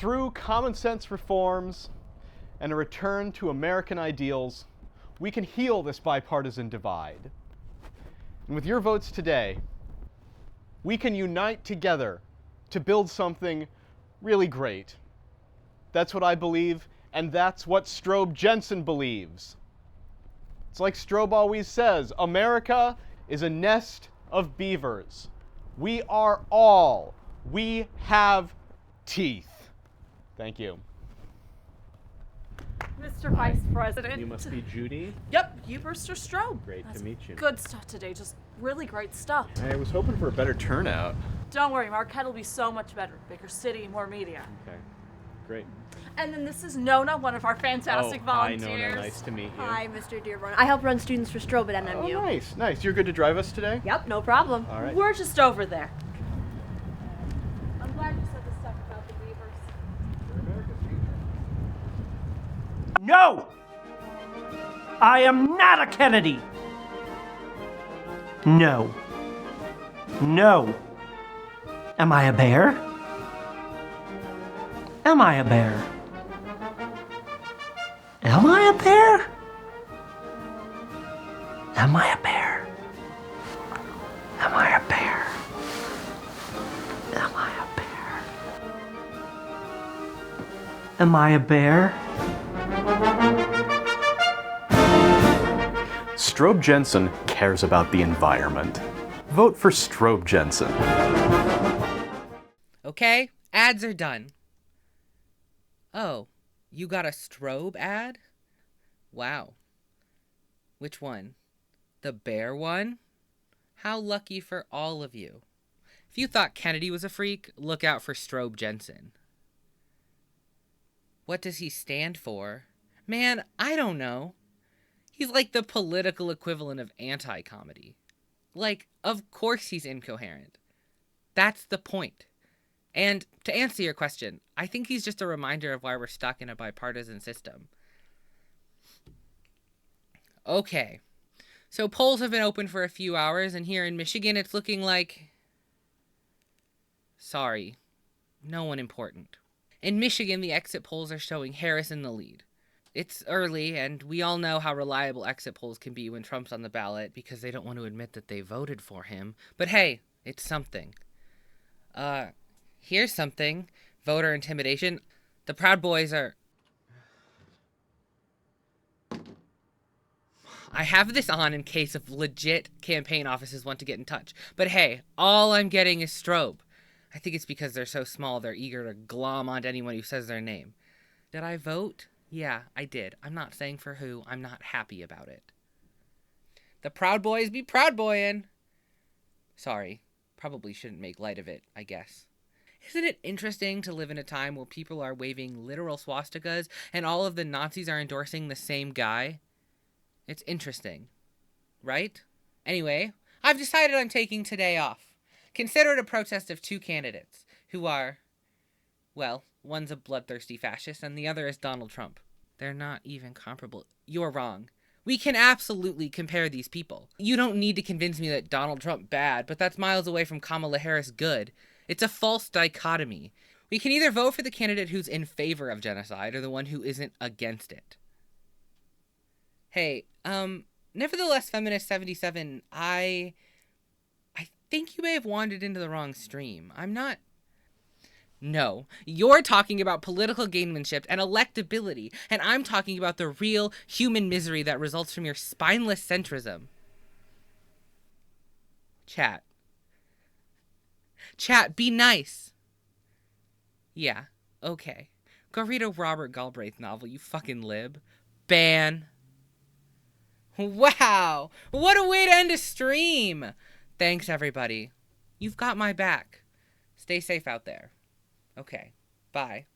through common sense reforms and a return to American ideals, we can heal this bipartisan divide. And with your votes today, we can unite together to build something really great. That's what I believe, and that's what Strobe Jensen believes. It's like Strobe always says, America is a nest of beavers. We have teeth. Thank you. Mr. Vice President. You must be Judy. Yep, you Mr. Strobe. Great to meet you. Good stuff today, just really great stuff. I was hoping for a better turnout. Don't worry, Marquette will be so much better. Bigger city, more media. Okay, great. And then this is Nona, one of our fantastic volunteers. Hi, Nona. Nice to meet you. Hi, Mr. Dearborn. I help run students for Strobe at MMU. Oh, nice, nice. You're good to drive us today? Yep, no problem. All right. We're just over there. I'm glad you said the stuff about the beavers. No! I am not a Kennedy! No. No. Am I a bear? Am I a bear? Am I a bear? Am I a bear? Am I a bear? Am I a bear? Am I a bear? Strobe Jensen cares about the environment. Vote for Strobe Jensen. Okay, ads are done. Oh, you got a strobe ad? Wow. Which one? The bear one? How lucky for all of you. If you thought Kennedy was a freak, look out for Strobe Jensen. What does he stand for? Man, I don't know. He's like the political equivalent of anti-comedy. Like, of course he's incoherent. That's the point. And to answer your question, I think he's just a reminder of why we're stuck in a bipartisan system. Okay, so polls have been open for a few hours, and here in Michigan it's looking like... Sorry, no one important. In Michigan, the exit polls are showing Harris in the lead. It's early, and we all know how reliable exit polls can be when Trump's on the ballot because they don't want to admit that they voted for him. But hey, it's something. Here's something. Voter intimidation. The Proud Boys are... I have this on in case of legit campaign offices want to get in touch. But hey, all I'm getting is strobe. I think it's because they're so small they're eager to glom onto anyone who says their name. Did I vote? Yeah, I did. I'm not saying for who. I'm not happy about it. The Proud Boys be Proud Boyin'. Sorry. Probably shouldn't make light of it, I guess. Isn't it interesting to live in a time where people are waving literal swastikas and all of the Nazis are endorsing the same guy? It's interesting. Right? Anyway, I've decided I'm taking today off. Consider it a protest of two candidates who are, well, one's a bloodthirsty fascist and the other is Donald Trump. They're not even comparable. You're wrong. We can absolutely compare these people. You don't need to convince me that Donald Trump bad, but that's miles away from Kamala Harris good. It's a false dichotomy. We can either vote for the candidate who's in favor of genocide or the one who isn't against it. Hey, nevertheless, Feminist 77, I think you may have wandered into the wrong stream. I'm not... No, you're talking about political gamemanship and electability, and I'm talking about the real human misery that results from your spineless centrism. Chat, be nice. Yeah, okay. Go read a Robert Galbraith novel, you fucking lib. Ban. Wow, what a way to end a stream. Thanks, everybody. You've got my back. Stay safe out there. Okay, bye.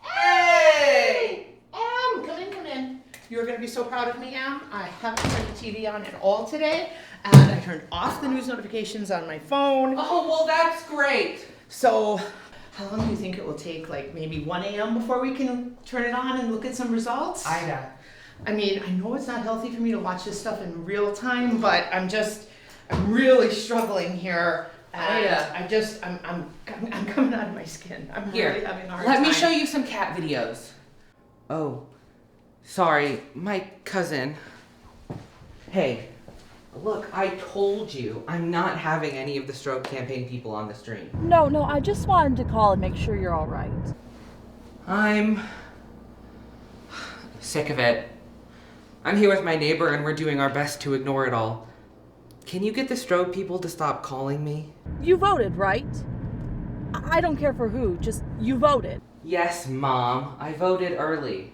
Hey! Come in. You're going to be so proud of me, Am. I haven't turned the TV on at all today, and I turned off the news notifications on my phone. Oh, well, that's great. So, how long do you think it will take, like maybe 1 a.m. before we can turn it on and look at some results? Ida, I mean, I know it's not healthy for me to watch this stuff in real time, but I'm really struggling here. And I'm coming out of my skin. I'm really having a hard time. Let me show you some cat videos. Oh, sorry, my cousin. Hey, look, I told you I'm not having any of the stroke campaign people on the stream. No, I just wanted to call and make sure you're all right. I'm sick of it. I'm here with my neighbor and we're doing our best to ignore it all. Can you get the stroke people to stop calling me? You voted, right? I don't care for who, just you voted. Yes, Mom. I voted early.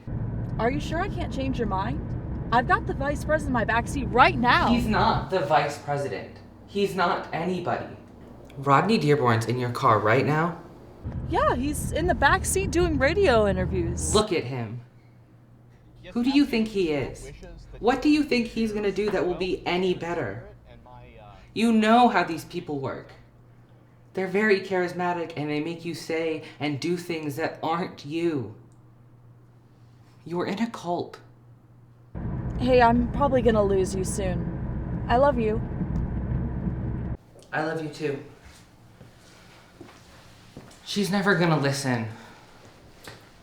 Are you sure I can't change your mind? I've got the vice president in my backseat right now. He's not the vice president. He's not anybody. Rodney Dearborn's in your car right now? Yeah, he's in the backseat doing radio interviews. Look at him. Who do you think he is? What do you think he's gonna do that will be any better? You know how these people work. They're very charismatic and they make you say and do things that aren't you. You're in a cult. Hey, I'm probably gonna lose you soon. I love you. I love you too. She's never gonna listen.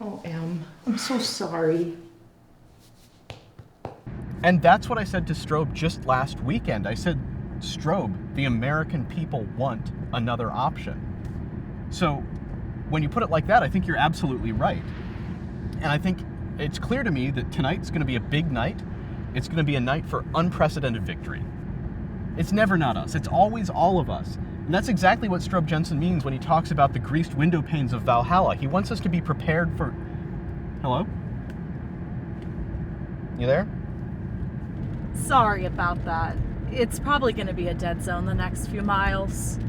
Oh, Em, I'm so sorry. And that's what I said to Strobe just last weekend. I said, Strobe, the American people want another option. So when you put it like that, I think you're absolutely right. And I think it's clear to me that tonight's going to be a big night. It's going to be a night for unprecedented victory. It's never not us. It's always all of us. And that's exactly what Strobe Jensen means when he talks about the greased window panes of Valhalla. He wants us to be prepared for... Hello? You there? Sorry about that. It's probably going to be a dead zone the next few miles.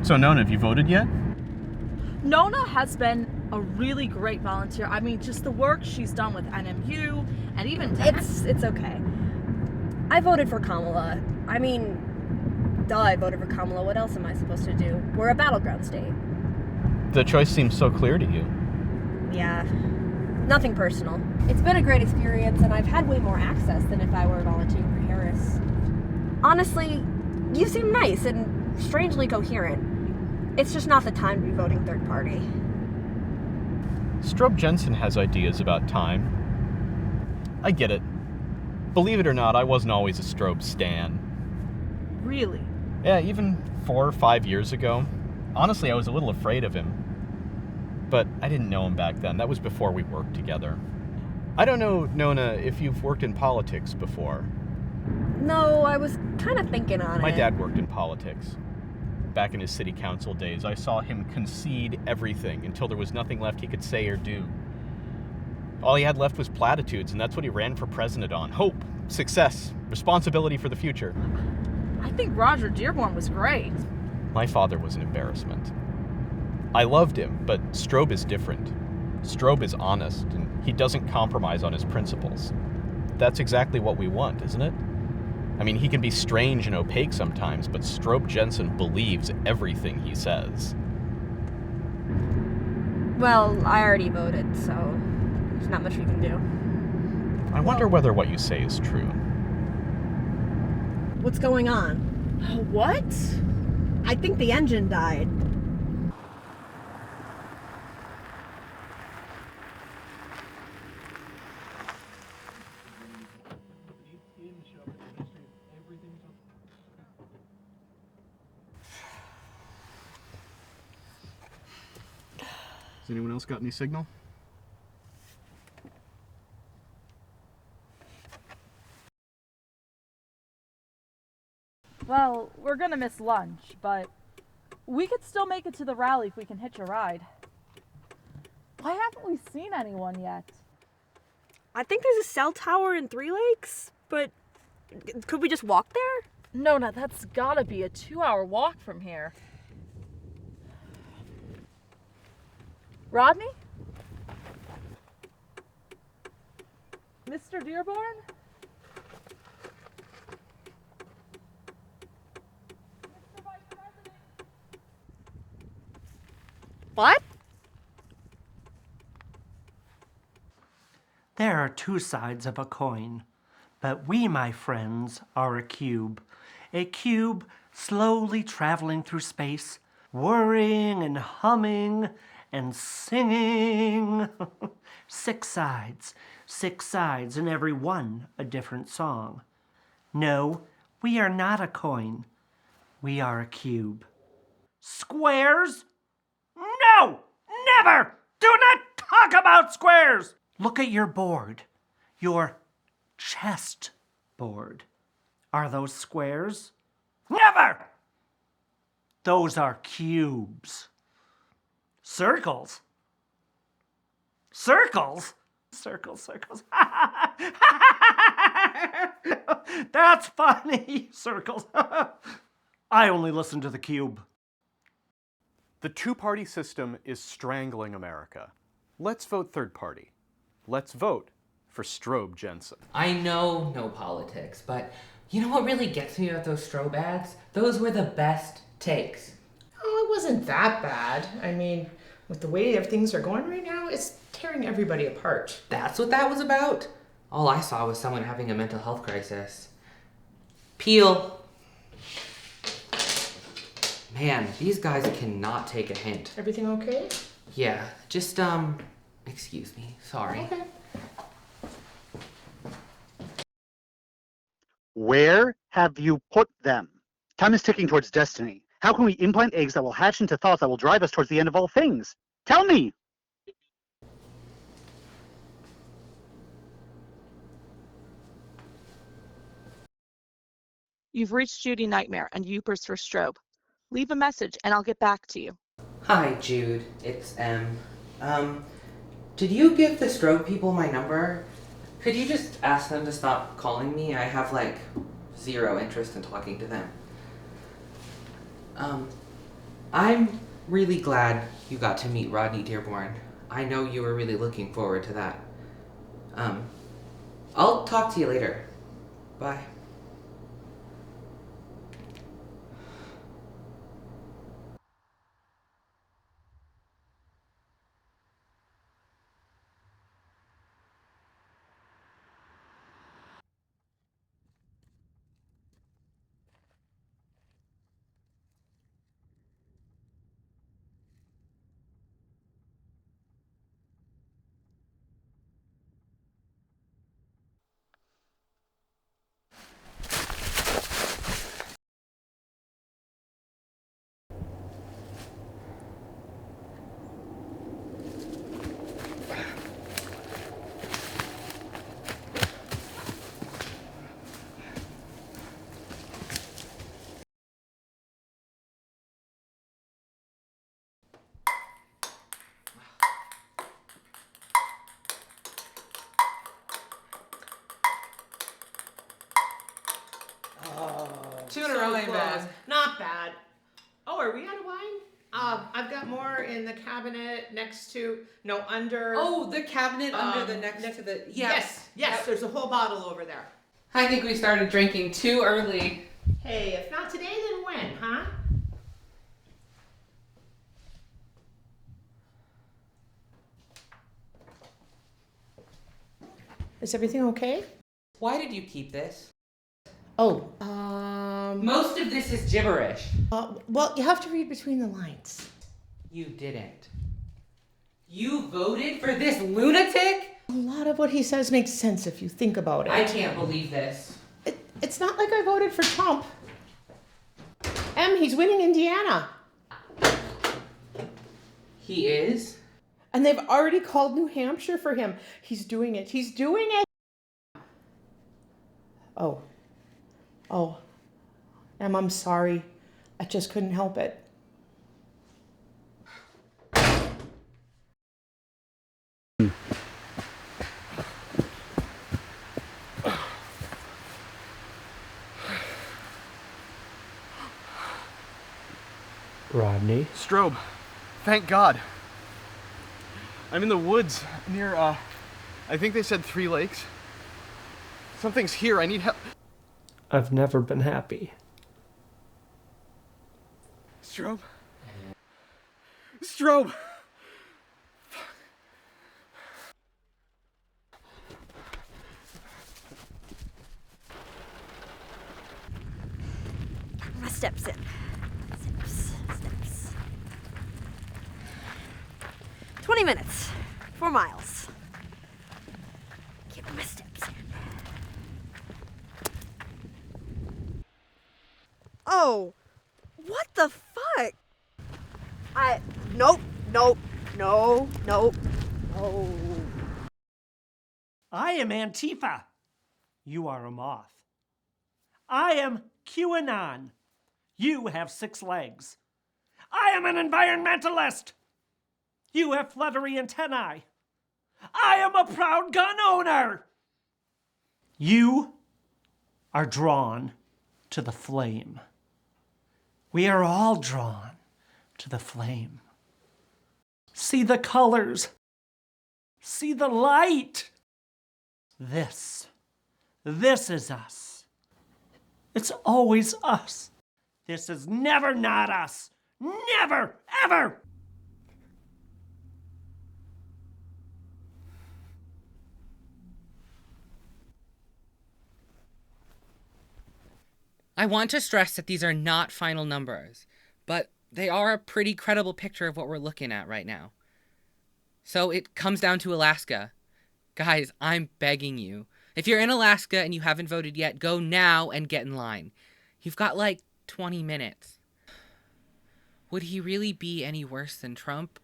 So Nona, have you voted yet? Nona has been a really great volunteer. I mean, just the work she's done with NMU and even... It's okay. I voted for Kamala. I mean, duh, I voted for Kamala. What else am I supposed to do? We're a battleground state. The choice seems so clear to you. Yeah, nothing personal. It's been a great experience, and I've had way more access than if I were volunteering for Harris. Honestly, you seem nice and strangely coherent. It's just not the time to be voting third party. Strobe Jensen has ideas about time. I get it. Believe it or not, I wasn't always a Strobe stan. Really? Yeah, even 4 or 5 years ago. Honestly, I was a little afraid of him. But I didn't know him back then. That was before we worked together. I don't know, Nona, if you've worked in politics before. No, I was kind of thinking on it. My dad worked in politics. Back in his city council days, I saw him concede everything until there was nothing left he could say or do. All he had left was platitudes, and that's what he ran for president on. Hope, success, responsibility for the future. I think Roger Dearborn was great. My father was an embarrassment. I loved him, but Strobe is different. Strobe is honest, and he doesn't compromise on his principles. That's exactly what we want, isn't it? I mean, he can be strange and opaque sometimes, but Strobe Jensen believes everything he says. Well, I already voted, so there's not much we can do. I wonder whether what you say is true. What's going on? What? I think the engine died. Has anyone else got any signal? Well, we're gonna miss lunch, but we could still make it to the rally if we can hitch a ride. Why haven't we seen anyone yet? I think there's a cell tower in Three Lakes, but could we just walk there? No, that's gotta be a 2-hour walk from here. Rodney? Mr. Dearborn? Mr. Vice President? What? There are two sides of a coin, but we, my friends, are a cube. A cube slowly traveling through space, whirring and humming and singing. Six sides, and every one a different song. No, we are not a coin. We are a cube. Squares? No! Never! Do not talk about squares! Look at your board. Your chest board. Are those squares? Never! Those are cubes. Circles? Circles? Circles. That's funny. Circles. I only listen to the cube. The two-party system is strangling America. Let's vote third party. Let's vote for Strobe Jensen. I know no politics, but you know what really gets me about those strobe ads? Those were the best takes. Oh, it wasn't that bad. I mean, with the way things are going right now, it's tearing everybody apart. That's what that was about? All I saw was someone having a mental health crisis. Peel. Man, these guys cannot take a hint. Everything okay? Yeah, just, excuse me, sorry. Okay. Where have you put them? Time is ticking towards destiny. How can we implant eggs that will hatch into thoughts that will drive us towards the end of all things? Tell me! You've reached Judy Nightmare and Youpers for Strobe. Leave a message and I'll get back to you. Hi, Jude. It's M. Did you give the strobe people my number? Could you just ask them to stop calling me? I have, like, zero interest in talking to them. I'm really glad you got to meet Rodney Dearborn. I know you were really looking forward to that. I'll talk to you later. Bye. Two in a row ain't bad. Not bad. Oh, are we out of wine? I've got more in the cabinet next to, no, under. Oh, the cabinet under the next to the... Yes, Yep. there's a whole bottle over there. I think we started drinking too early. Hey, if not today, then when, huh? Is everything okay? Why did you keep this? Oh, Most of this is gibberish. well, you have to read between the lines. You didn't. You voted for this lunatic? A lot of what he says makes sense if you think about it. I can't believe this. It's not like I voted for Trump. He's winning Indiana. He is? And they've already called New Hampshire for him. He's doing it. He's doing it. Oh, I'm sorry. I just couldn't help it. Rodney? Strobe, thank God. I'm in the woods near, I think they said 3 lakes. Something's here, I need help. I've never been happy. Strobe? Strobe! strobe! My steps in. Steps. 20 minutes. 4 miles. Get my steps in. Oh, what the fuck? Nope. No. I am Antifa. You are a moth. I am QAnon. You have 6 legs. I am an environmentalist. You have fluttery antennae. I am a proud gun owner. You are drawn to the flame. We are all drawn to the flame. See the colors. See the light. This is us. It's always us. This is never not us. Never, ever. I want to stress that these are not final numbers, but they are a pretty credible picture of what we're looking at right now. So it comes down to Alaska. Guys, I'm begging you. If you're in Alaska and you haven't voted yet, go now and get in line. You've got like 20 minutes. Would he really be any worse than Trump?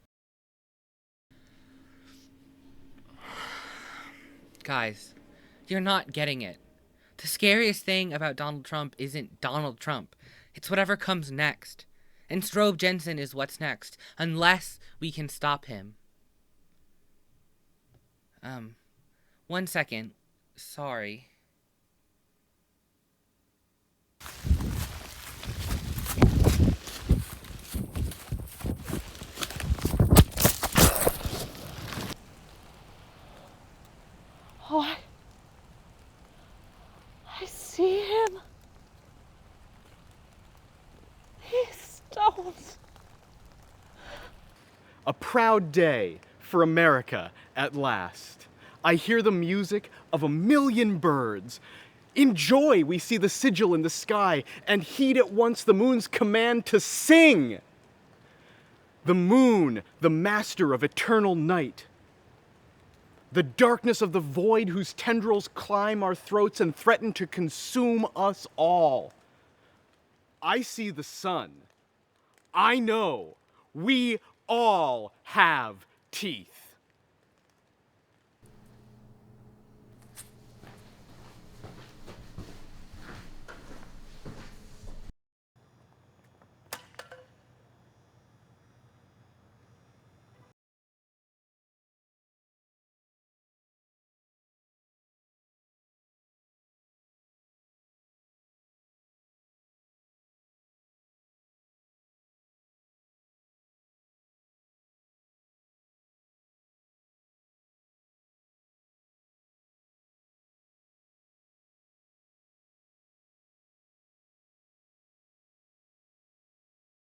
Guys, you're not getting it. The scariest thing about Donald Trump isn't Donald Trump. It's whatever comes next. And Strobe Jensen is what's next, unless we can stop him. 1 second. Sorry. Oh, I see him. He's stoned. A proud day for America at last. I hear the music of 1,000,000 birds. In joy we see the sigil in the sky and heed at once the moon's command to sing. The moon, the master of eternal night. The darkness of the void whose tendrils climb our throats and threaten to consume us all. I see the sun. I know we all have teeth.